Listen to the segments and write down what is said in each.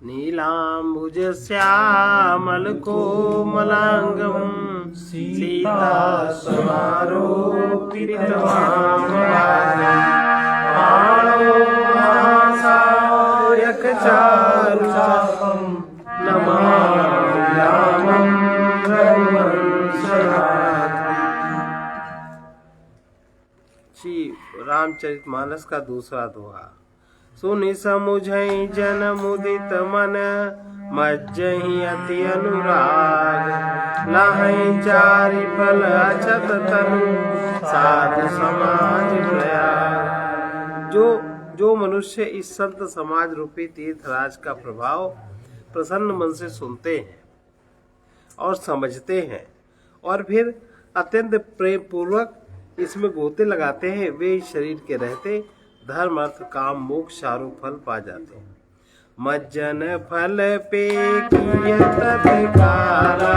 नीलाम्बुज श्यामल कोमलांगम सीता समारोपितवाम नमामि रामं श्री रामचरितमानस का दूसरा दोहा। सुनि समुझई जन मुदित मन मज्जहि अति अनुराग लहई चारि फल अछत तनु साधु समाज प्रयाग। जो मनुष्य इस संत समाज रूपी तीर्थराज का प्रभाव प्रसन्न मन से सुनते हैं और समझते हैं और फिर अत्यंत प्रेम पूर्वक इसमें गोते लगाते हैं, वे इस शरीर के रहते धर्म अर्थ काम मोक्ष चारों फल पा जाते हैं। मज्जन फल पे किय तत्कारा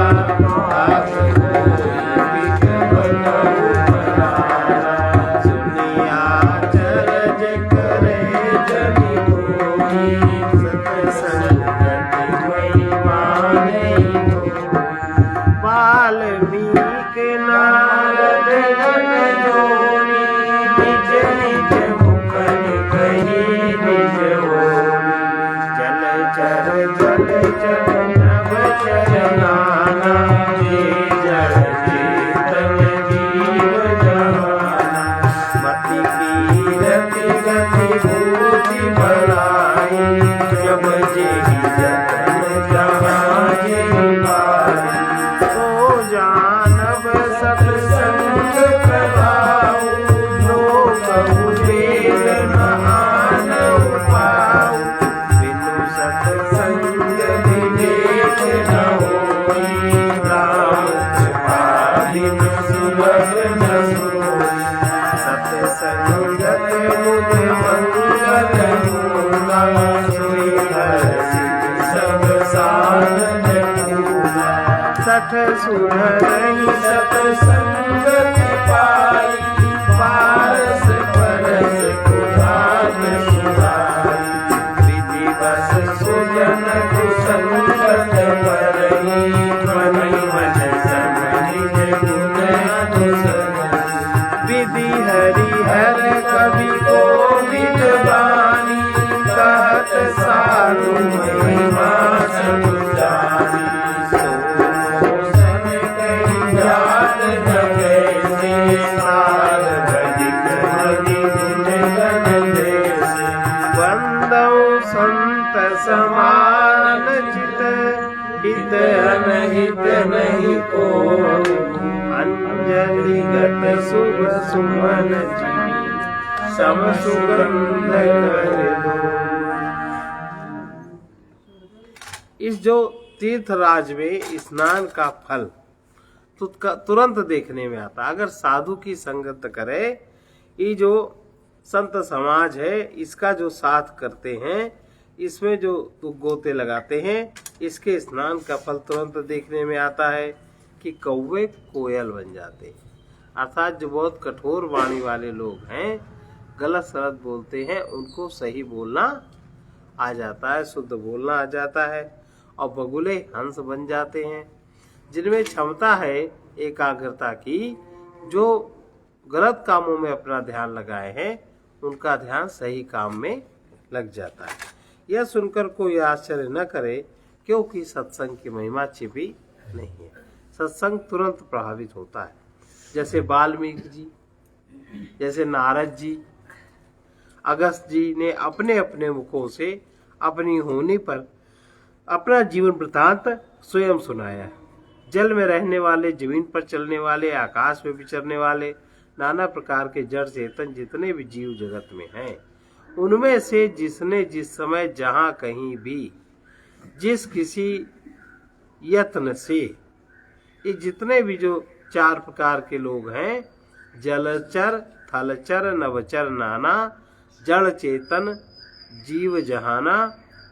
सुनिया चरज करे जनि मोहि सत्संगति महिमा नहीं वाल्मीक नारद गण जोनी निज निज नभ चरनाना जे जल चेतन जीव जहाना मति कीरति गति भूति भलाई जब जेहि जतन जहाँ जेहि बारी सो जानब सत्संग प्रभाऊ लोक वेद महान पाऊ बिनु सत्संग सठ सुधरहि सत्संगति पाई पारस परस कुधार सुधारी विधि बस सुजन कुसंगत परहि मनि मन समझि गुण अनुसरहि विधि हरिहर कवि गोविंद वाणी कहत साधु महिमा सब जानी संत समान चित हित अनहित नहीं को अंजलि गत शुभ सुमन जीवी सम सुगंध कर दो। इस जो तीर्थराज में स्नान का फल तुरंत देखने में आता। अगर साधु की संगत करे, ये जो संत समाज है इसका जो साथ करते हैं, इसमें जो गोते लगाते हैं, इसके स्नान का फल तुरंत देखने में आता है कि कौवे कोयल बन जाते हैं। अर्थात जो बहुत कठोर वाणी वाले लोग हैं, गलत सलत बोलते हैं, उनको सही बोलना आ जाता है, शुद्ध बोलना आ जाता है और बगुले हंस बन जाते हैं। जिनमें क्षमता है एकाग्रता की, जो गलत कामों में अपना ध्यान लगाए हैं, उनका ध्यान सही काम में लग जाता है। यह सुनकर कोई आश्चर्य न करे, क्योंकि सत्संग की महिमा छिपी नहीं है। सत्संग तुरंत प्रभावित होता है। जैसे वाल्मीकि जी, जैसे नारद जी, अगस्त जी ने अपने अपने मुखों से अपनी होनी पर अपना जीवन वृतांत स्वयं सुनाया है। जल में रहने वाले, जमीन पर चलने वाले, आकाश में विचरने वाले, नाना प्रकार के जड़ चेतन जितने भी जीव जगत में हैं, उनमें से जिसने जिस समय जहाँ कहीं भी जिस किसी यत्न से, ये जितने भी जो चार प्रकार के लोग हैं, जलचर, थलचर, नवचर, नाना, जड़ चेतन, जीव जहाना,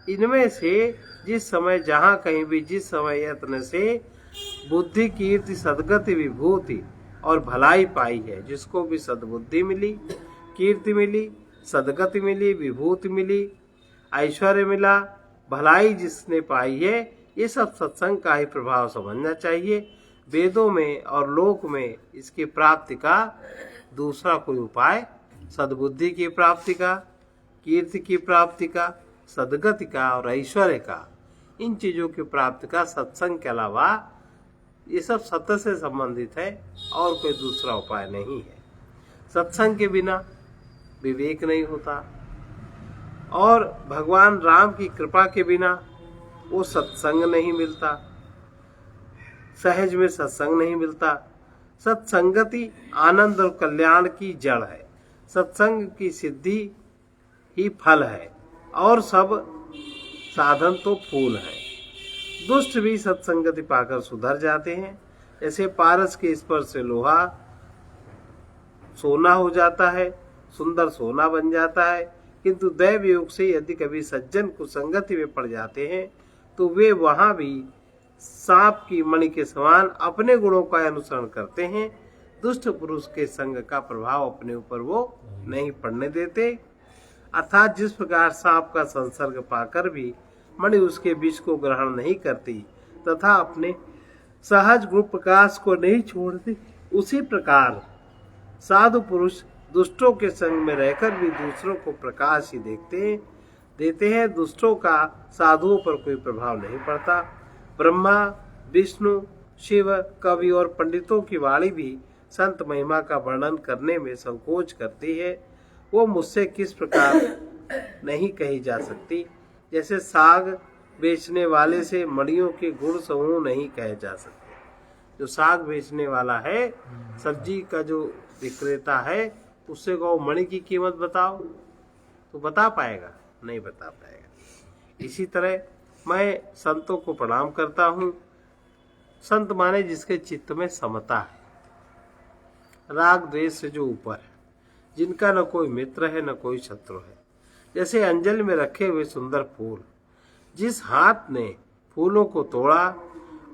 इनमें से जिस समय जहाँ कहीं भी जिस समय यत्न से बुद्धि, कीर्ति, सद्गति, विभूति और भलाई पाई है, जिसको भी सद्बुद्धि मिली, कीर्ति मिली, सद्गति मिली, विभूति मिली, ऐश्वर्य मिला, भलाई जिसने पाई है, ये सब सत्संग का ही प्रभाव समझना चाहिए। वेदों में और लोक में इसकी प्राप्ति का दूसरा कोई उपाय सद्बुद्धि की प्राप्ति का, कीर्ति की प्राप्ति का, सदगति का और ऐश्वर्य का, इन चीजों की प्राप्ति का सत्संग के अलावा ये सब सत्य से संबंधित है और कोई दूसरा उपाय नहीं है। सत्संग के बिना विवेक नहीं होता और भगवान राम की कृपा के बिना वो सत्संग नहीं मिलता, सहज में सत्संग नहीं मिलता। सत्संगति आनंद और कल्याण की जड़ है। सत्संग की सिद्धि ही फल है और सब साधन तो फूल है। दुष्ट भी सत्संगति पाकर सुधर जाते हैं। जैसे पारस के स्पर्श से लोहा सोना हो जाता है, सुंदर सोना बन जाता है, किंतु दैव योग से यदि कभी सज्जन कुसंगति में पड़ जाते हैं तो वे वहां भी सांप की मणि के समान अपने गुणों का अनुसरण करते हैं। दुष्ट पुरुष के संग का प्रभाव अपने ऊपर वो नहीं पड़ने देते। अर्थात जिस प्रकार सांप का संसर्ग पाकर भी मणि उसके विष को ग्रहण नहीं करती तथा अपने सहज गुण प्रकाश को नहीं छोड़ती, उसी प्रकार साधु पुरुष दुष्टों के संग में रहकर भी दूसरों को प्रकाश ही देते हैं। दुष्टों का साधुओं पर कोई प्रभाव नहीं पड़ता। ब्रह्मा, विष्णु, शिव, कवि और पंडितों की वाणी भी संत महिमा का वर्णन करने में संकोच करती है। वो मुझसे किस प्रकार नहीं कही जा सकती। जैसे साग बेचने वाले से मणियों के गुण समूह नहीं कहे जा सकते। जो साग बेचने वाला है, सब्जी का जो विक्रेता है, उससे कहो मणि की कीमत बताओ तो बता पाएगा? नहीं बता पाएगा। इसी तरह मैं संतों को प्रणाम करता हूँ। संत माने जिसके चित्त में समता है, राग द्वेष से जो ऊपर है, जिनका न कोई मित्र है न कोई शत्रु है। जैसे अंजलि में रखे हुए सुंदर फूल, जिस हाथ ने फूलों को तोड़ा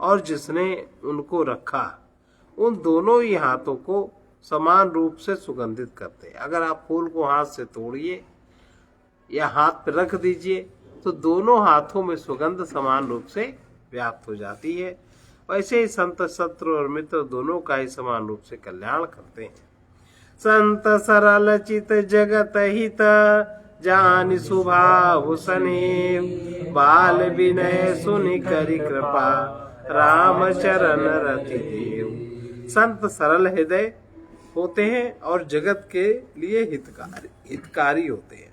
और जिसने उनको रखा, उन दोनों ही हाथों को समान रूप से सुगंधित करते हैं। अगर आप फूल को हाथ से तोड़िए या हाथ पर रख दीजिए तो दोनों हाथों में सुगंध समान रूप से व्याप्त हो जाती है। वैसे ही संत शत्रु और मित्र दोनों का ही समान रूप से कल्याण करते हैं। संत सरल चित जगत हित जान स्वभाव सनेव, बाल विनय सुनि करि कृपा राम चरण रति देव। संत सरल हृदय होते हैं और जगत के लिए हितकारी होते हैं।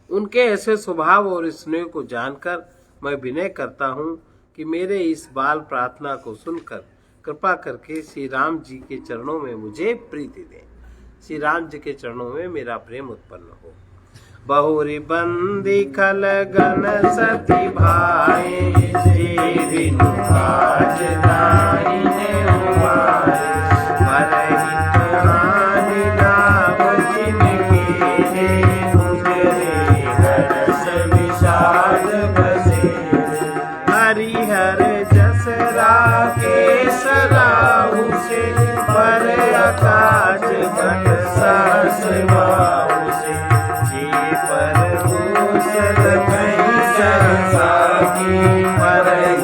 उनके ऐसे स्वभाव और स्नेह को जानकर मैं विनय करता हूँ कि मेरे इस बाल प्रार्थना को सुनकर कृपा करके श्री राम जी के चरणों में मुझे प्रीति दें। श्री राम जी के चरणों में मेरा प्रेम उत्पन्न हो। बहुरी बंदी खल गन सती भाई, जे बिनु काज दाहिने उबारे, भरहि कहानी नाम जिनके है, गुजरे हरस विषाद बसे। हरिहर जस राकेश राहु से, पर आकाश भट सास बाहु से, जी पर भूषण कहीं सरसाकी, परहित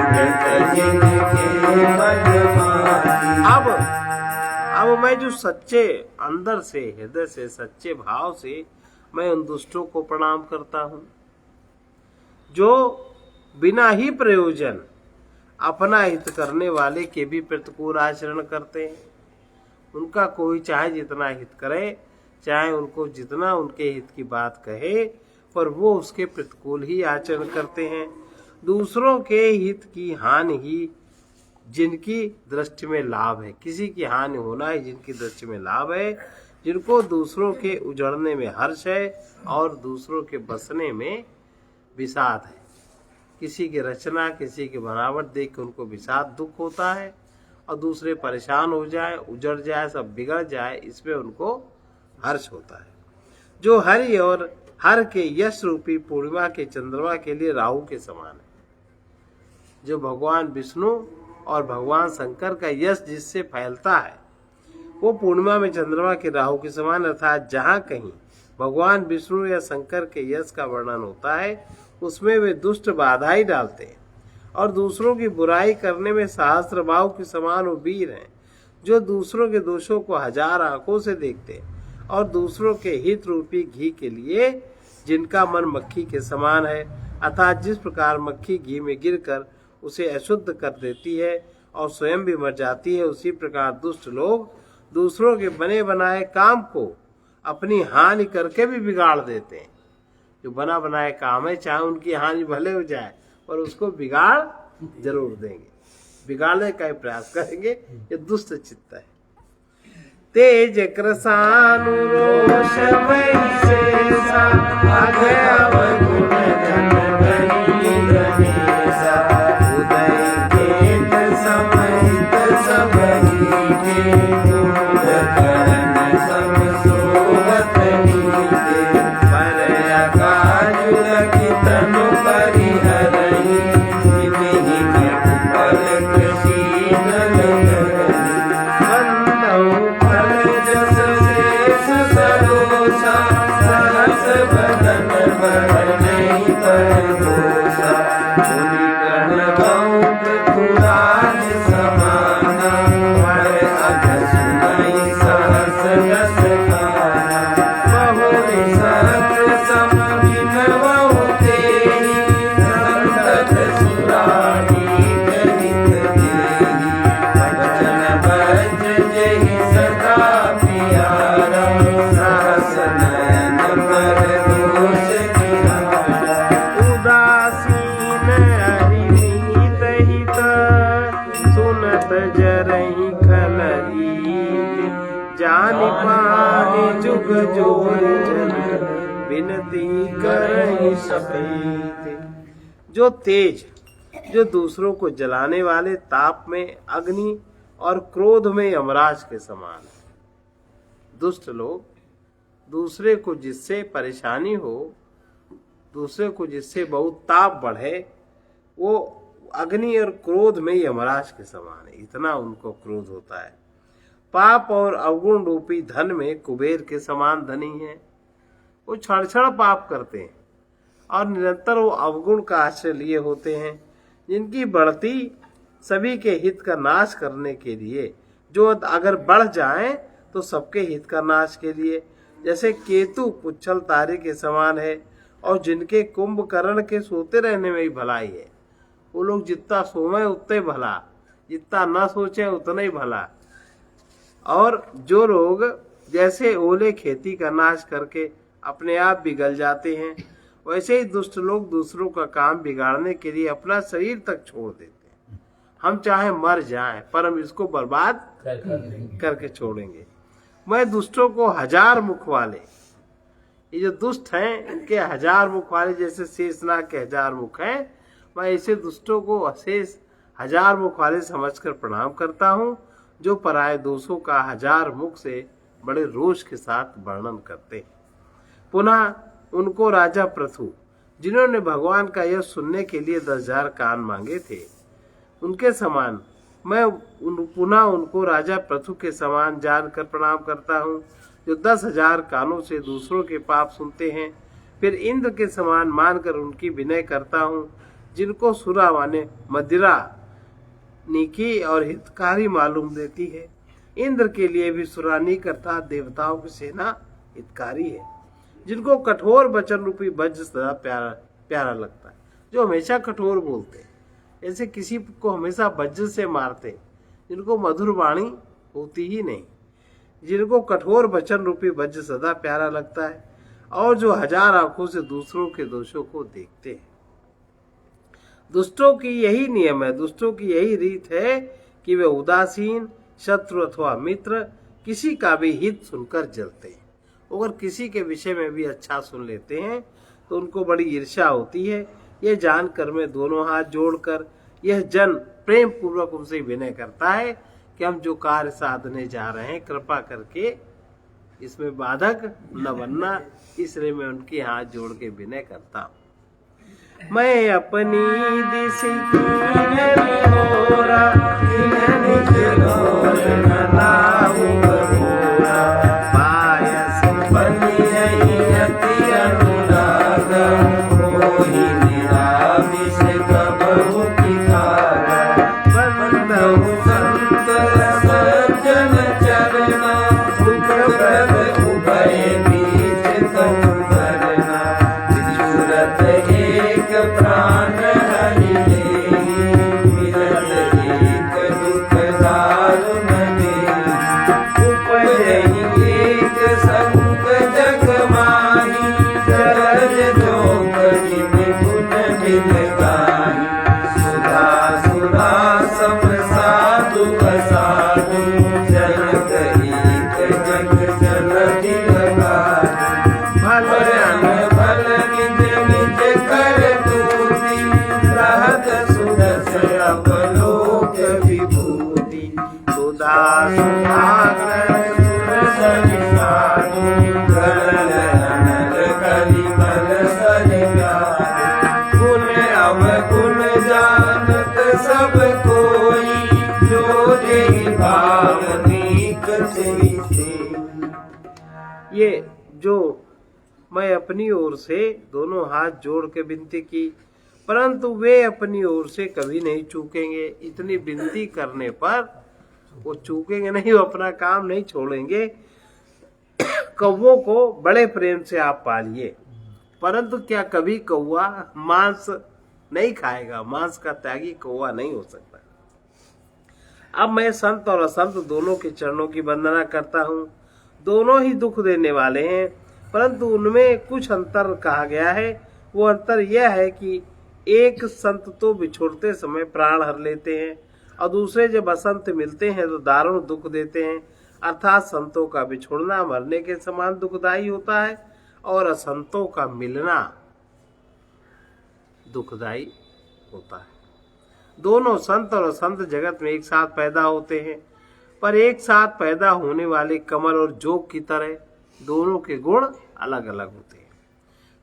मृत जिनके मजमानी। अब मैं जो सच्चे अंदर से, हृदय से, सच्चे भाव से मैं उन दुष्टों को प्रणाम करता हूँ जो बिना ही प्रयोजन अपना हित करने वाले के भी प्रतिकूल आचरण करते हैं। उनका कोई चाहे जितना हित करे, चाहे उनको जितना उनके हित की बात कहे, पर वो उसके प्रतिकूल ही आचरण करते हैं। दूसरों के हित की हानि ही जिनकी दृष्टि में लाभ है, किसी की हानि होना ही जिनकी दृष्टि में लाभ है, जिनको दूसरों के उजड़ने में हर्ष है और दूसरों के बसने में विषाद है। किसी की रचना, किसी की बनावट देख के उनको विषाद दुख होता है और दूसरे परेशान हो जाए, उजड़ जाए, सब बिगड़ जाए, इसमें उनको हर्ष होता है। जो हरि और हर के यश रूपी पूर्णिमा के चंद्रमा के लिए राहु के समान है। जो भगवान विष्णु और भगवान शंकर का यश जिससे फैलता है, वो पूर्णिमा में चंद्रमा के राहु के समान, अर्थात जहाँ कहीं भगवान विष्णु या शंकर के यश का वर्णन होता है, उसमें वे दुष्ट बाधा ही डालते हैं और दूसरों की बुराई करने में सहस्त्रबाहु के समान वो वीर हैं, जो दूसरों के दोषों को हजार आंखों से देखते हैं और दूसरों के हित रूपी घी के लिए जिनका मन मक्खी के समान है, अर्थात जिस प्रकार मक्खी घी में गिरकर उसे अशुद्ध कर देती है और स्वयं भी मर जाती है, उसी प्रकार दुष्ट लोग दूसरों के बने बनाए काम को अपनी हानि करके भी बिगाड़ देते हैं। जो बना बनाए काम है, चाहे उनकी हानि भले हो जाए पर उसको बिगाड़ जरूर देंगे, बिगाड़ने का प्रयास करेंगे। ये दुष्ट चित्त है। तेज कृसानुरोष वैशेषा अगम धन धनी गणेशा उदय केत समित सबरी के कुंभ करण सब सोहत नीके पर अकाजुल की तनु परिहरणी निधि पल कृषि नल सहस बदन बढ़ परदोषा मुनि गण बहुत पुराण समाना हर अघ सुनाई सहस रस गाना बहुरि सहस्र सम विनवहु तेहि संतत सुरारी गणित देहि वचन बज जेहि सदा प्यारा सहस नयन पर दोष किनारा उदासीन हरिनीत हित सुनत जरहि खलही जानि पानि जुग जोर जन विनती करहि सपेत। जो तेज, जो दूसरों को जलाने वाले ताप में अग्नि और क्रोध में यमराज के समान है। दुष्ट लोग दूसरे को जिससे परेशानी हो, दूसरे को जिससे बहुत ताप बढ़े, वो अग्नि और क्रोध में यमराज के समान है, इतना उनको क्रोध होता है। पाप और अवगुण रूपी धन में कुबेर के समान धनी है। वो क्षण क्षण पाप करते हैं और निरंतर वो अवगुण का आश्रय लिए होते हैं, जिनकी बढ़ती सभी के हित का नाश करने के लिए, जो अगर बढ़ जाए तो सबके हित का नाश के लिए। जैसे केतु पुच्छल तारे के समान है और जिनके कुंभकर्ण के सोते रहने में ही भलाई है। वो लोग जितना सोवे उतना ही भला, जितना न सोचे उतना ही भला। और जो लोग जैसे ओले खेती का नाश करके अपने आप बिगल जाते हैं, वैसे ही दुष्ट लोग दूसरों का काम बिगाड़ने के लिए अपना शरीर तक छोड़ देते हैं। हम चाहे मर जाएं पर हम इसको बर्बाद करके छोड़ेंगे। मैं दुष्टों को हजार मुख वाले, ये जो दुष्ट हैं इनके हजार मुख वाले, जैसे शेषनाग के हजार मुख हैं, मैं ऐसे दुष्टों को अशेष हजार मुख वाले समझकर प्रणाम करता हूँ, जो पराये दोषों का हजार मुख से बड़े रोष के साथ वर्णन करते हैं। पुनः उनको राजा पृथु, जिन्होंने भगवान का यह सुनने के लिए 10,000 कान मांगे थे, उनके समान मैं पुनः उनको राजा पृथु के समान जानकर प्रणाम करता हूँ, जो 10,000 कानों से दूसरों के पाप सुनते हैं। फिर इंद्र के समान मानकर उनकी विनय करता हूँ, जिनको सुरा माने मदिरा नीकी और हितकारी मालूम देती है। इंद्र के लिए भी सुरानीक अर्थात देवताओं की सेना हितकारी है, जिनको कठोर वचन रूपी वज्र सदा प्यारा लगता है, जो हमेशा कठोर बोलते हैं, ऐसे किसी को हमेशा वज्र से मारते, जिनको मधुर वाणी होती ही नहीं, जिनको कठोर वचन रूपी वज्र सदा प्यारा लगता है, और जो हजार आंखों से दूसरों के दोषों को देखते हैं। दुष्टों की यही नियम है, दुष्टों की यही रीत है कि वे उदासीन, शत्रु अथवा मित्र किसी का भी हित सुनकर जलते हैं। अगर किसी के विषय में भी अच्छा सुन लेते हैं तो उनको बड़ी ईर्ष्या होती है। ये जानकर मैं दोनों हाथ जोड़कर यह जन प्रेम पूर्वक उनसे विनय करता है कि हम जो कार्य साधने जा रहे हैं, कृपा करके इसमें बाधक न बनना, इसलिए मैं उनके हाथ जोड़ के विनय करता हूँ। मैं अपनी दिश पायस बन अनुराग मोहि निरामिष कबहु पितारा बंधु संत सज्जन चरना दुख प्रभ उभय बीच कछु करना विचुरत एक प्राण हरि लेहि मिलत एक दुख दारुण देहि उपजहि एक संग जग माहि चरज जोग जिन गुण बिन गाहि सुधा सुधा सब साधु असाधु जनक एक जग जलधि लगाधु भलन भल निज निज कर तूति रहत सुदस अपलोक विभूति सुधा सुधाकर सुरस विसाधु गलन अनल कलिमल सलिगाधु गुण अवगुण जानत सब कोई जो जेहि भाव नीक से ये जो मैं अपनी ओर से दोनों हाथ जोड़ के विनती की, परंतु वे अपनी ओर से कभी नहीं चूकेंगे। इतनी विनती करने पर वो चूकेंगे नहीं, वो अपना काम नहीं छोड़ेंगे। कौवों को बड़े प्रेम से आप पालिए, परंतु क्या कभी कौवा मांस नहीं खाएगा? मांस का त्यागी कौवा नहीं हो सकता। अब मैं संत और असंत दोनों के चरणों की वंदना करता हूँ। दोनों ही दुख देने वाले हैं, परंतु उनमें कुछ अंतर कहा गया है। वो अंतर यह है कि एक संत तो बिछोड़ते समय प्राण हर लेते हैं और दूसरे जब असंत मिलते हैं तो दारुण दुख देते हैं। अर्थात संतों का बिछोड़ना मरने के समान दुखदायी होता है और असंतों का मिलना दुखदायी होता है। दोनों संत और असंत जगत में एक साथ पैदा होते हैं, पर एक साथ पैदा होने वाले कमल और जोग की तरह दोनों के गुण अलग अलग होते हैं।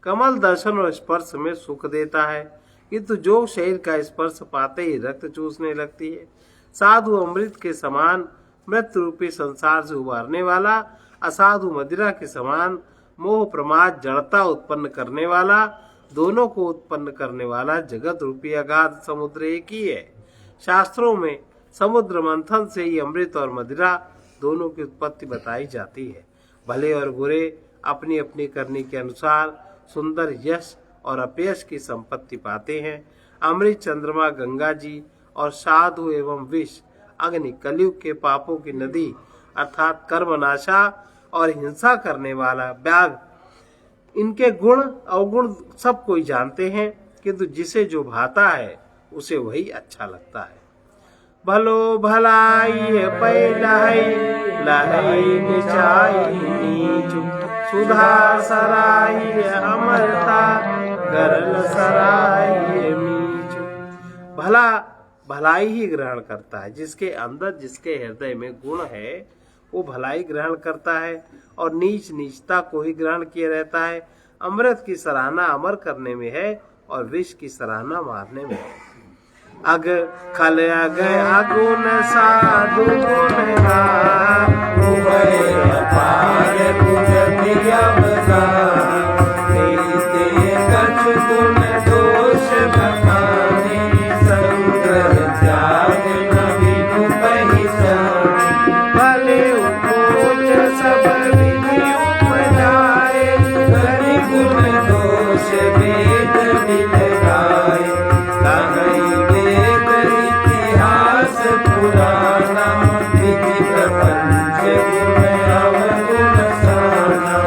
कमल दर्शन और स्पर्श में सुख देता है, किंतु जोग शरीर का स्पर्श पाते ही रक्त चूसने लगती है। साधु अमृत के समान मृत्यु रूपी संसार से उबारने वाला, असाधु मदिरा के समान मोह प्रमाद जड़ता उत्पन्न करने वाला, दोनों को उत्पन्न करने वाला जगत रूपी अगाध समुद्र एक ही है। शास्त्रों में समुद्र मंथन से ही अमृत और मदिरा दोनों की उत्पत्ति बताई जाती है। भले और बुरे अपनी अपनी करनी के अनुसार सुंदर यश और अपयश की संपत्ति पाते हैं। अमृत चंद्रमा गंगा जी और साधु एवं विष अग्नि कलयुग के पापों की नदी अर्थात कर्मनाशा और हिंसा करने वाला व्याघ्र, इनके गुण अवगुण सब कोई जानते हैं, किंतु जिसे जो भाता है उसे वही अच्छा लगता है। भलो भलाई पैलाई लहई निचाई नीचु सुधा सराई अमरता गरल सराय मीचु। भला भलाई ही ग्रहण करता है, जिसके अंदर जिसके हृदय में गुण है वो भलाई ग्रहण करता है और नीच नीचता को ही ग्रहण किए रहता है। अमृत की सराहना अमर करने में है और विष की सराहना मारने में है। अग खल अग अगुण साधु गुण गुण दोष बखाने संग्रह त्याग नवीन पहिचाने भले उपोज सब विधि उपजाए हरि गुण दोष वेद विलगाए कहीं वेद इतिहास पुराना विधि प्रपंच गुण अवगुण साना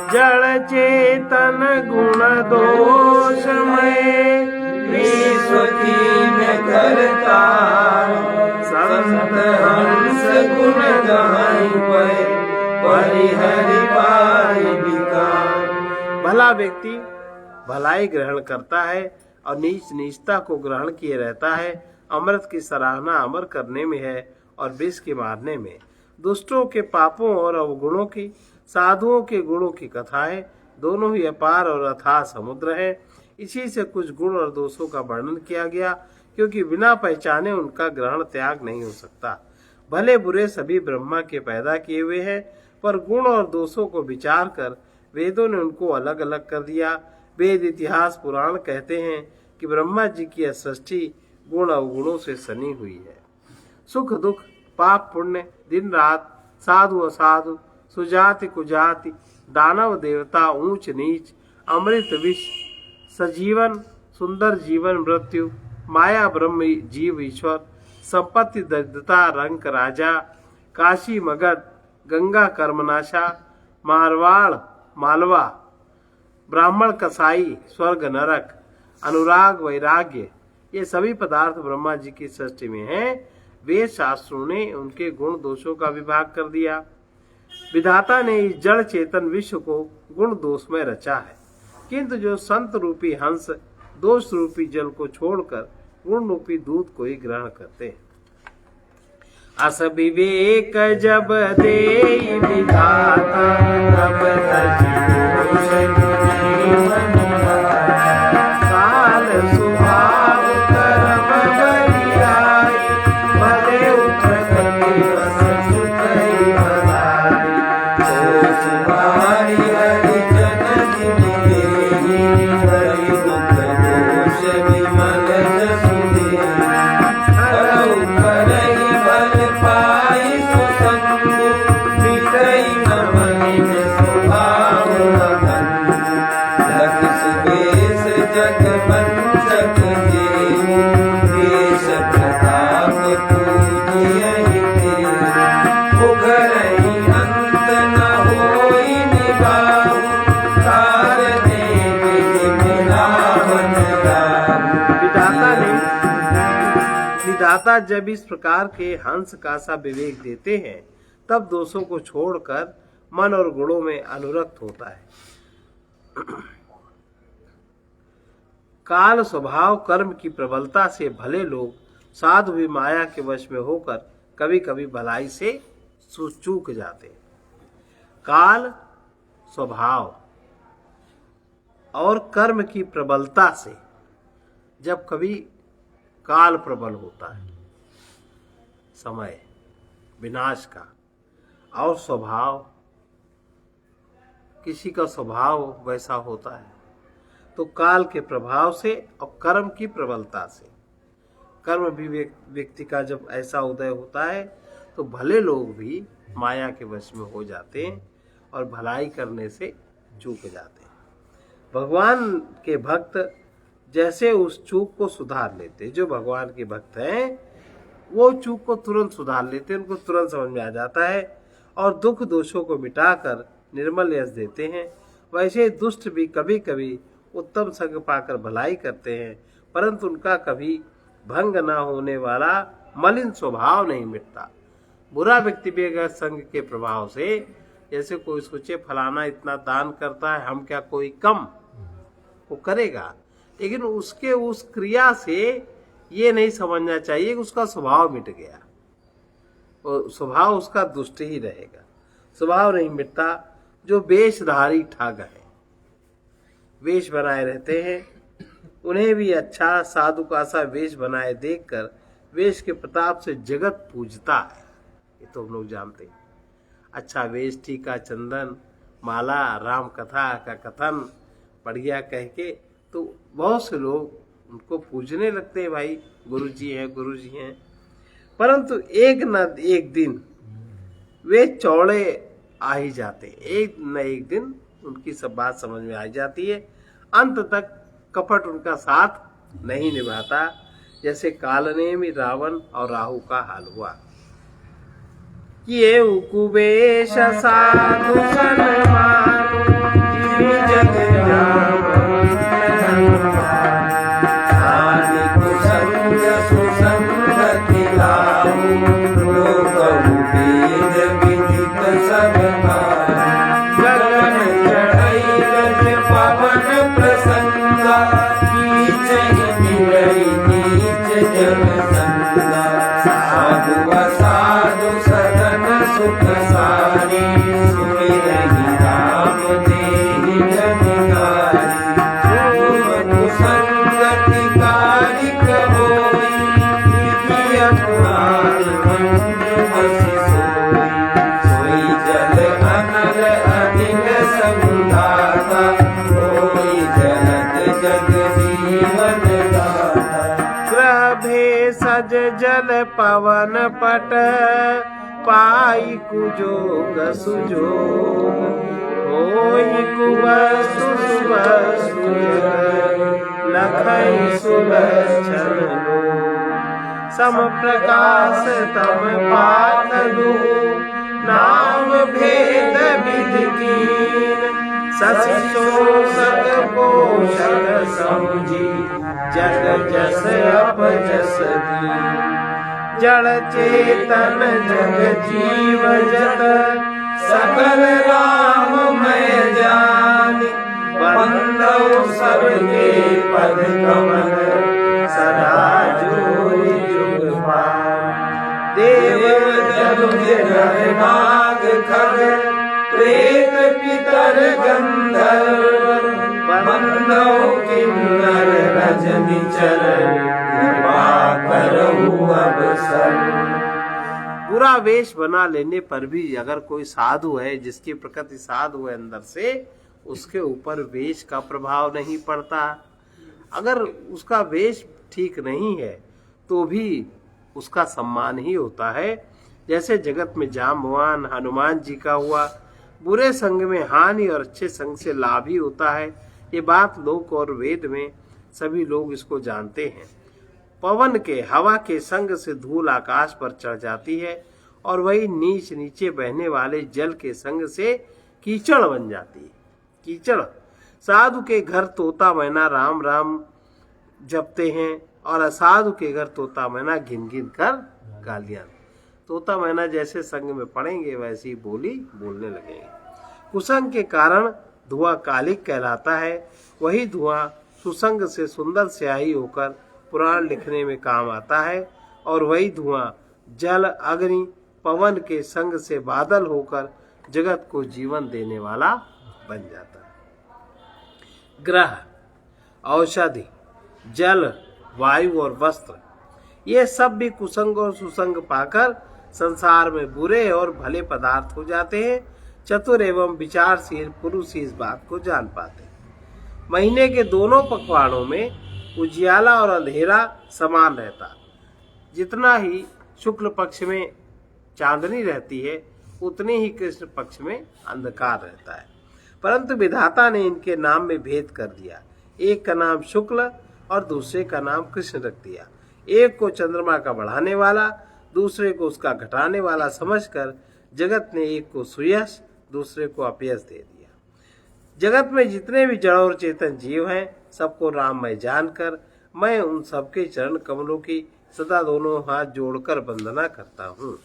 जड़ चेतन गुण दोषमय विश्व कीन करता संत हंस गुण गाई पै परिहरि पाई विकार। भला व्यक्ति भलाई ग्रहण करता है और नीच नीचता को ग्रहण किए रहता है। अमृत की सराहना अमर करने में है और विष के मारने में। दुष्टों के पापों और अवगुणों की, साधुओं के गुणों की कथाएं दोनों ही अपार और अथाह समुद्र है। इसी से कुछ गुण और दोषों का वर्णन किया गया, क्योंकि बिना पहचाने उनका ग्रहण त्याग नहीं हो सकता। भले बुरे सभी ब्रह्मा के पैदा किए हुए हैं, पर गुण और दोषों को विचार कर वेदों ने उनको अलग अलग कर दिया। वेद, इतिहास, पुराण कहते हैं कि ब्रह्मा जी की यह सृष्टि गुण अवगुणों से सनी हुई है। सुख दुख, पाप पुण्य, दिन रात, साधु असाधु, सुजाति कुजाति, दानव देवता, ऊंच नीच, अमृत विष, सजीवन, सुंदर जीवन मृत्यु, माया ब्रह्म जीव ईश्वर, संपत्ति दरिद्रता, रंक राजा, काशी मगध, गंगा कर्मनाशा, मारवाड़ मालवा, ब्राह्मण कसाई, स्वर्ग नरक, अनुराग वैराग्य, ये सभी पदार्थ ब्रह्मा जी की सृष्टि में हैं। वेद शास्त्रों ने उनके गुण दोषों का विभाग कर दिया। विधाता ने इस जड़ चेतन विश्व को गुण दोष में रचा है, किंतु जो संत रूपी हंस दोष रूपी जल को छोड़कर गुण रूपी दूध को ही ग्रहण करते हैं। अस विवेक जब दे विधाता तब दोष जीवन काल स्वभाव कर्म बलियाई भले प्रकृति रस सुखई भलाई दोष बारी हरि जन जिनि हरि दुख दोष विमल जसु दे करौ करई बल पाई सुसंग मिटई न मनिन स्वभाव अगन लख सुबेश जग वंचक जेऊ देश प्रताप पूजियहि तेऊ उघरहि अंत न होई निभाऊ कारणे विधि मिलावन राहु। विधाता जब इस प्रकार के हंस का सा विवेक देते हैं, तब दोषों को छोड़कर मन और गुणों में अनुरक्त होता है। काल स्वभाव कर्म की प्रबलता से भले लोग साधु भी माया के वश में होकर कभी कभी भलाई से चूक जाते हैं। काल स्वभाव और कर्म की प्रबलता से जब कभी काल प्रबल होता है, समय विनाश का, और स्वभाव किसी का स्वभाव वैसा होता है, तो काल के प्रभाव से और कर्म की प्रबलता से, कर्म भी व्यक्ति का जब ऐसा उदय होता है तो भले लोग भी माया के वश में हो जाते हैं और भलाई करने से चूक जाते हैं। भगवान के भक्त जैसे उस चूक को सुधार लेते, जो भगवान के भक्त हैं वो चूक को तुरंत सुधार लेते, उनको तुरंत समझ में आ जाता है और दुख दोषों को मिटाकर निर्मल यश देते हैं। वैसे दुष्ट भी कभी कभी उत्तम संग पाकर भलाई करते हैं, परंतु उनका कभी भंग न होने वाला मलिन स्वभाव नहीं मिटता। बुरा व्यक्ति भी अगर संग के प्रभाव से, जैसे कोई सोचे फलाना इतना दान करता है, हम क्या कोई कम, वो करेगा, लेकिन उसके उस क्रिया से ये नहीं समझना चाहिए कि उसका स्वभाव मिट गया, और स्वभाव उसका दुष्ट ही रहेगा। स्वभाव नहीं मिटता। जो वेशधारी ठग है, वेश बनाए रहते हैं, उन्हें भी अच्छा साधु का सा वेश बनाए देखकर वेश के प्रताप से जगत पूजता है। ये तो हम लोग जानते हैं। अच्छा वेश, टीका, चंदन, माला, राम कथा का कथन बढ़िया कह के तो बहुत से लोग उनको पूजने लगते हैं, भाई गुरु जी हैं, गुरु जी हैं। परंतु एक न एक दिन वे चौड़े आ ही जाते, एक न एक दिन उनकी सब बात समझ में आ जाती है। अंत तक कपट उनका साथ नहीं निभाता, जैसे कालनेमी रावण और राहु का हाल हुआ। ये कुबेश साधु सन्मान जल पवन पट पाई कुजोग सुजोग होई कुवसु सुवसु लखई सुलक्षण सम प्रकाश तम पाथलु नाम भेद विधि कीन शशि शोषक पोषक समझी जग जस अपजस जड़ चेतन जग जीव जत सकल राम मैं जानी बंदौ सबके पद कमल सदा जोरि जुग पार देव जनुज नर नाग खग प्रेत पितर गंधर्व बंदौ किन्नर रजनी चर कृपा करहु अब सब। बुरा वेश बना लेने पर भी अगर कोई साधु है जिसकी प्रकृति साधु है अंदर से, उसके ऊपर वेश का प्रभाव नहीं पड़ता। अगर उसका वेश ठीक नहीं है तो भी उसका सम्मान ही होता है। जैसे जगत में जाम्बवान हनुमान जी का हुआ, बुरे संग में हानि और अच्छे संग से लाभ ही होता है। ये बात लोक और वेद में सभी लोग इसको जानते हैं। पवन के हवा के संग से धूल आकाश पर चढ़ जाती है और वही नीच नीचे बहने वाले जल के संग से कीचड़ बन जाती है। कीचड़ साधु के घर तोता मैना राम राम जपते हैं और असाधु के घर तोता मैना घिन घिन कर गालियां। तोता मैना जैसे संग में पड़ेंगे वैसी बोली बोलने लगेंगे। कुसंग के कारण धुआं कालिक कहलाता है। वही धुआं सुसंग से सुंदर स्याही होकर पुराण लिखने में काम आता है और वही धुआं जल अग्नि पवन के संग से बादल होकर जगत को जीवन देने वाला बन जाता है। ग्रह, औषधि, जल, वायु और वस्त्र, ये सब भी कुसंग और सुसंग पाकर संसार में बुरे और भले पदार्थ हो जाते हैं। चतुर एवं विचारशील पुरुष ही इस बात को जान पाते हैं। महीने के दोनों पखवाड़ों में उजियाला और अंधेरा समान रहता। जितना ही शुक्ल पक्ष में चांदनी रहती है उतनी ही कृष्ण पक्ष में अंधकार रहता है। परंतु विधाता ने इनके नाम में भेद कर दिया। एक का नाम शुक्ल और दूसरे का नाम कृष्ण रख दिया। एक को चंद्रमा का बढ़ाने वाला, दूसरे को उसका घटाने वाला समझकर जगत ने एक को सुयश दूसरे को अपयश दे दिया। जगत में जितने भी जड़ और चेतन जीव हैं सबको राम मैं जानकर मैं उन सबके चरण कमलों की सदा दोनों हाथ जोड़कर वंदना करता हूँ।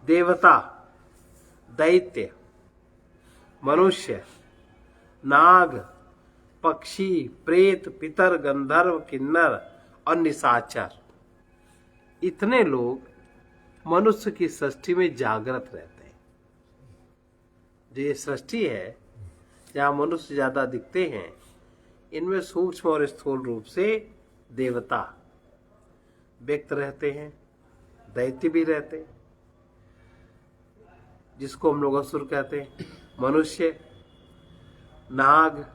देवता, दैत्य, मनुष्य, नाग, पक्षी, प्रेत, पितर, गंधर्व, किन्नर और निशाचर, इतने लोग मनुष्य की सृष्टि में जागृत रहते हैं। जो ये सृष्टि है जहाँ मनुष्य ज्यादा दिखते हैं, इनमें सूक्ष्म और स्थूल रूप से देवता व्यक्त रहते हैं, दैत्य भी रहते हैं जिसको हम लोग असुर कहते हैं, मनुष्य, नाग,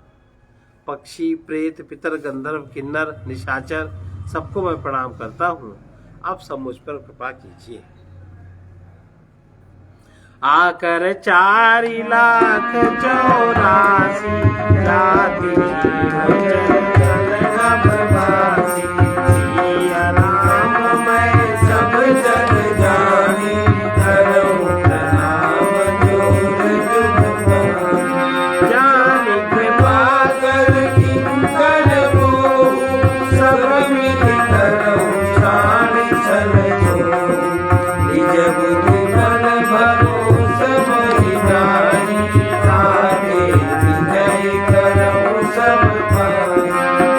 पक्षी, प्रेत, पितर, गंधर्व, किन्नर, निशाचर, सबको मैं प्रणाम करता हूँ। आप सब मुझ पर कृपा कीजिए। आकर 4,84,000 जाति सिया राम मैं सब जग जानी करऊं प्रणाम जोर जुग जानी कृपा कर किंकर मोह सब मिल करऊं शान चल जो निज बुद्धि बल भरोस मोहि जानी ताके विनय करऊं सब पाई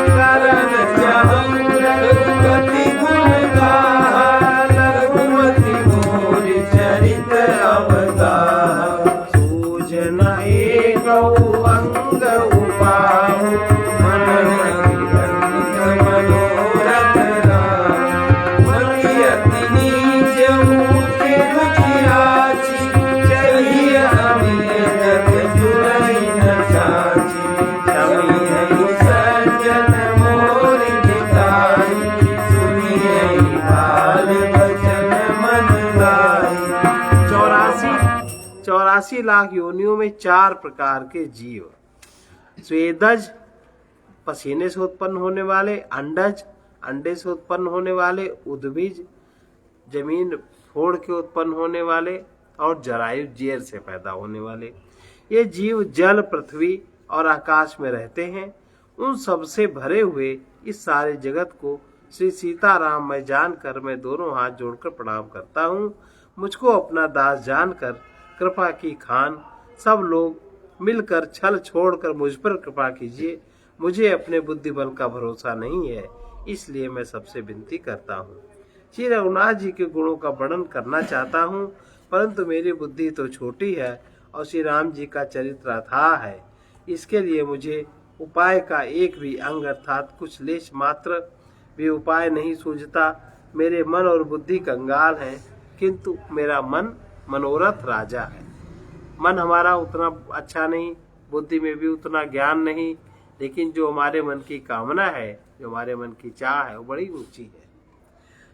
करन चाहूं रघुपति गुण गाहा रघुमति मोर चरित अवगाहा सूझन एकौ अंग उपाहु मनन ग्रंथ मनोरथ राम अति नीच ऊँच रुचिराची चलिय अमिय जग जुरई न साची समिय सज्जन मोर हिताई सुनिय लाख योनियों में 4 प्रकार के जीव, स्वेदज पसीने से उत्पन्न होने वाले, अंडज अंडे से उत्पन्न होने वाले, उद्भिज जमीन फोड़ के उत्पन्न होने वाले, और जरायु जेर से पैदा होने वाले। ये जीव जल, पृथ्वी और आकाश में रहते हैं। उन सब से भरे हुए इस सारे जगत को श्री सीताराम मैं जानकर मैं दोनों हाथ जोड़कर प्रणाम करता हूँ। मुझको अपना दास जानकर कृपा की खान। सब लोग मिलकर छल छोड़कर मुझ पर कृपा कीजिए। मुझे अपने बुद्धि बल का भरोसा नहीं है, इसलिए मैं सबसे विनती करता हूँ। श्री रघुनाथ जी के गुणों का वर्णन करना चाहता हूँ, परंतु मेरी बुद्धि तो छोटी है और श्री राम जी का चरित्र अथाह है। इसके लिए मुझे उपाय का एक भी अंग अर्थात कुछ लेश मात्र भी उपाय नहीं सूझता। मेरे मन और बुद्धि कंगाल है, किंतु मेरा मन मनोरथ राजा है। मन हमारा उतना अच्छा नहीं, बुद्धि में भी उतना ज्ञान नहीं, लेकिन जो हमारे मन की कामना है, जो हमारे मन की चाह है, वो बड़ी ऊंची है।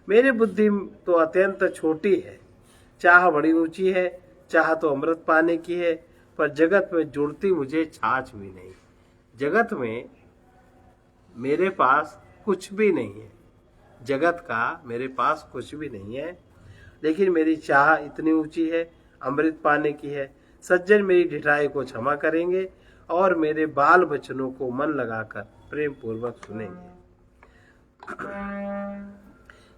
मेरी बुद्धि तो अत्यंत छोटी है, चाह बड़ी ऊंची है। चाह तो अमृत पाने की है, पर जगत में जुड़ती मुझे छाछ भी नहीं। जगत में मेरे पास कुछ भी नहीं है, जगत का मेरे पास कुछ भी नहीं है, लेकिन मेरी चाह इतनी ऊंची है, अमृत पाने की है। सज्जन मेरी ढिठाई को क्षमा करेंगे और मेरे बाल बचनों को मन लगाकर प्रेम पूर्वक सुनेंगे।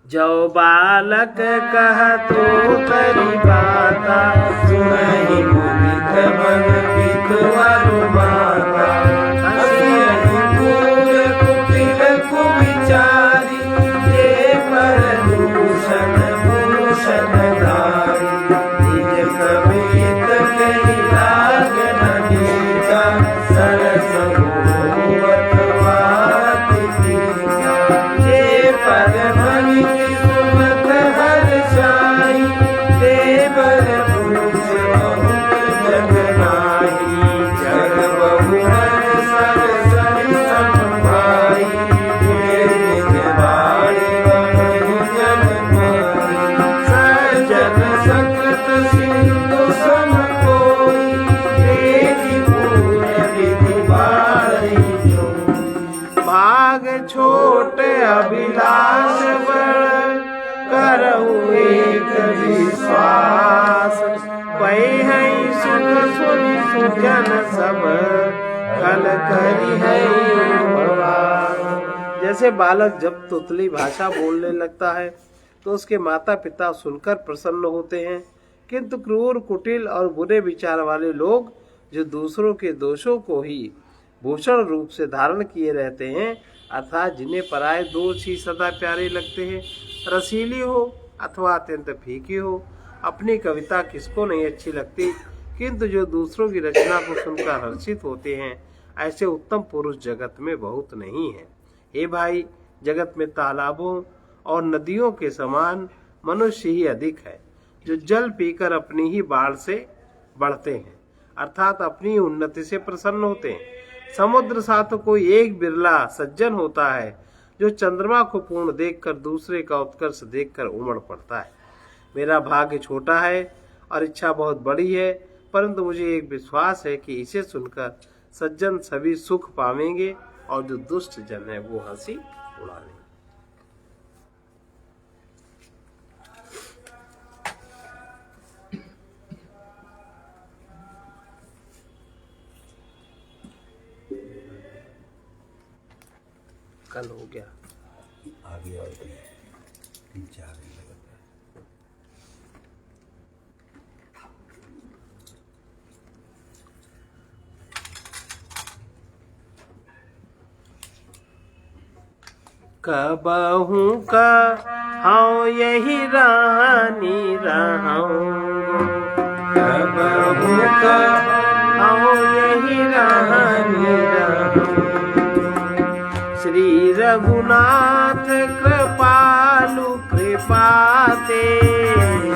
जो बालक कह तो तरी बाता, सुनहि मुदित मन पितवारु माता। हसियहि मूल कुटिल कुविचारी, जे पर दूषण भूषण धारी। निज कवित कहि लाग न नीचा, सरस मोहवत वाति तीसा। जे पर भनि सुमत हर्षाई, देवर पुरुष बहुत जग नाही। जग बहु हर सर सर सम भाई, निज निज बाणी बहु जन पाई। सज्जन सकत सिंधु सम कोई, तेहि पूर्ण विधि बाढ़ि जोई। भाग छोटे अभिलाष बड़, करहु एक विश्वास। पै है सुख सुनि सुजन सब, खल करी है उपवास। जैसे बालक जब तुतली भाषा बोलने लगता है तो उसके माता पिता सुनकर प्रसन्न होते हैं, किंतु क्रूर, कुटिल और बुरे विचार वाले लोग जो दूसरों के दोषों को ही भूषण रूप से धारण किए रहते हैं, अर्थात जिन्हें पराये दोष ही सदा प्यारे लगते हैं, रसीली हो अथवा अत्यंत फीकी हो, अपनी कविता किसको नहीं अच्छी लगती, किंतु जो दूसरों की रचना को सुनकर हर्षित होते हैं, ऐसे उत्तम पुरुष जगत में बहुत नहीं है। हे भाई, जगत में तालाबों और नदियों के समान मनुष्य ही अधिक है, जो जल पीकर अपनी ही बाढ़ से बढ़ते हैं, अर्थात अपनी उन्नति से प्रसन्न होते हैं। समुद्र सा तो कोई एक बिरला सज्जन होता है, जो चंद्रमा को पूर्ण देखकर दूसरे का उत्कर्ष देखकर उमड़ पड़ता है। मेरा भाग्य छोटा है और इच्छा बहुत बड़ी है, परंतु मुझे एक विश्वास है कि इसे सुनकर सज्जन सभी सुख पावेंगे और जो दुष्ट जन है वो हंसी उड़ा लेंगे। कल हो गया आगे और 3-4 दिन लगता है। कबहू का हाँ यही रानी रहूं, कबहू का हाँ यही रानी रहूं। श्री रघुनाथ कृपालु कृपाते,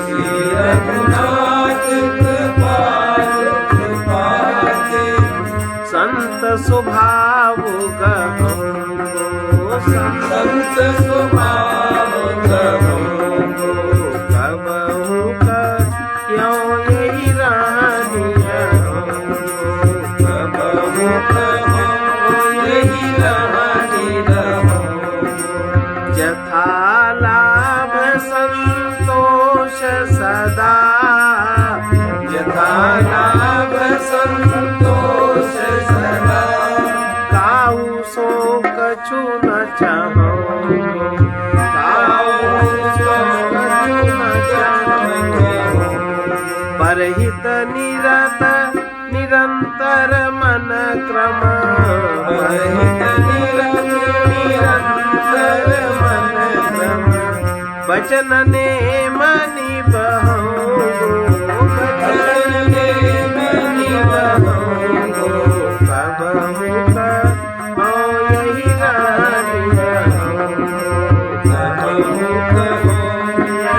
श्री रघुनाथ कृपालु कृपाते। संत स्वभाव गहन, संत स्वभाव गहन। कबहू का क्यों यही रानी निरंतर मन क्रम निरंतर मन क्रम बचन ने मनि बहो बचन ने मनि बहो कबहु कहो यही रानी रहो कबहु कहो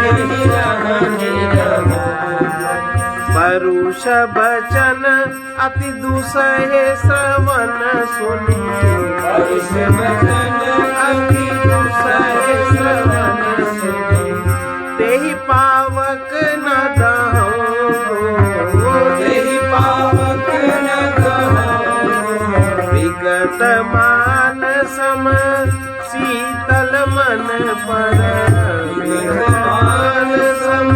यही रानी रहो परुष बचन अति दुसहे श्रवण सुनी परुष बचन अति दुसहे श्रवण सुनी तेहि पावक न दहो तेहि पावक न दहो विगत मान सम शीतल मन पर विगत मान सम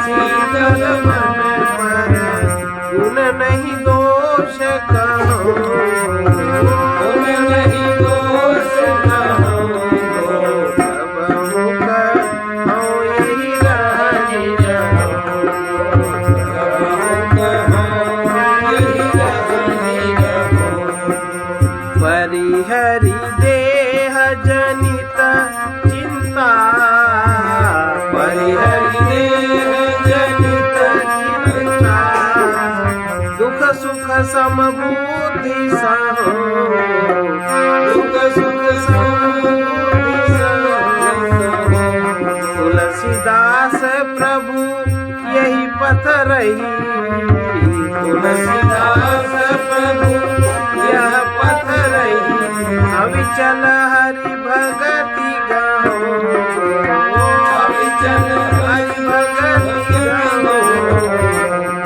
शीतल मन पर गुण नहीं दोष कहो गुण नहीं दोष कहो कबहु कहो यही रानी रहो कबहु कहो यही रानी रहो परिहरि देह जनित चिंता परिहरि देह जनित चिंता दुख सुख समबुद्धि सहो दुख सुख समबुद्धि सहो तुलसीदास प्रभु यही पथ रही तुलसीदास प्रभु यह पथ रही अविचल हरि भगति गाओ अविचल हरि भगति गाओ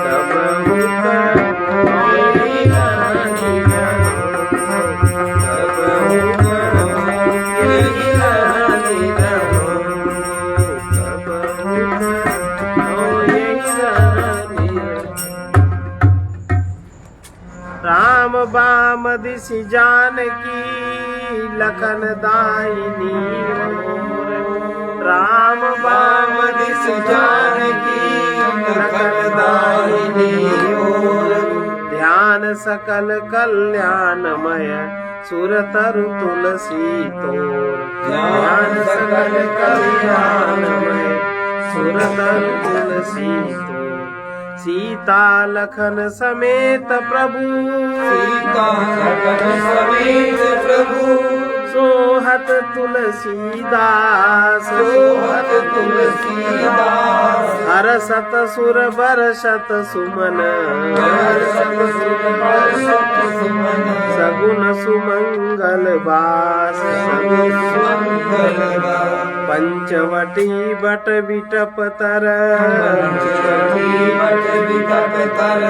कबहु कहो यही रानी रहो कबहु कहो यही रानी रहो कबहु कहो यही रानी रहो राम बाम दिशि जानकी लखन दायिनी ओर राम बाम दिशि जानकी लखन दायिनी ओर ध्यान सकल कल्याणमय सुरतरु तुलसी तोर ध्यान सकल कल्याणमय सुरतरु तुलसी तोर सीता लखन समेत प्रभु सीता लखन समेत प्रभु सोहत तुलसीदास सोहत तुलसीदास हरसत सुर बरसत सुमन हरसत सुर बरसत सुमन सगुन सुमंगल बास सगुन सुमंगल बास पंचवटी बट बिटप तर पंचवटी बट बिटप तर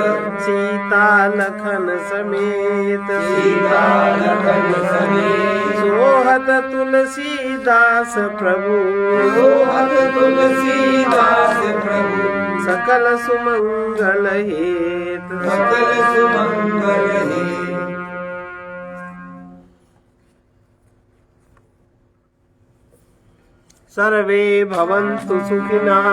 सीता लखन समेत सीता लखन समेत सोहत तुलसीदास प्रभु सोहत तुलसीदास प्रभु सकल सुमंगल हेत सकल सुमंगल हेत सर्वे भवन्तु सुखिनः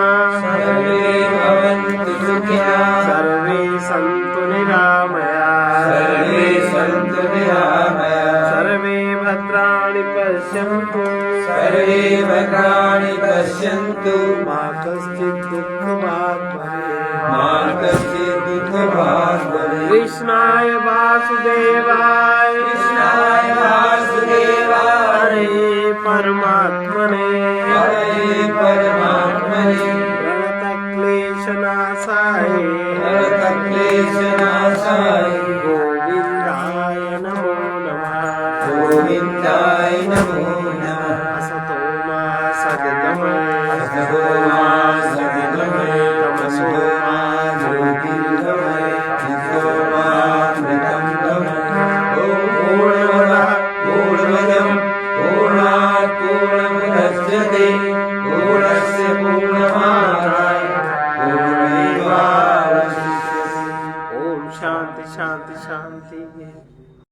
सर्वे भवन्तु सुखिनः सर्वे सन्तु निरामयाः सर्वे सन्तु निरामयाः सर्वे भद्राणि पश्यन्तु सर्वे भद्राणि पश्यन्तु मा कश्चित् दुःखभाग् भवेत् मा कश्चित् दुःखभाग् भवेत् कृष्णाय वासुदेवाय कृष्णाय वासुदेवाय हरे परमात्मने हरे परमात्मने प्रणतक्लेशनाशाय प्रणतक्लेशनाशाय गोविन्दाय नमो नमः गोविन्दाय नमो नमः असतो मा सद्गमय असतो मा सद्गमय तमसो मा ज्योतिर्गमय चित्तो मा मृतं गमय ॐ पूर्णमदः पूर्णमिदं पूर्णात् पूर्णमुदच्यते पूर्णस्य पूर्णमादाय पूर्णमेवावशिष्यते। ओम शांति शांति शांति।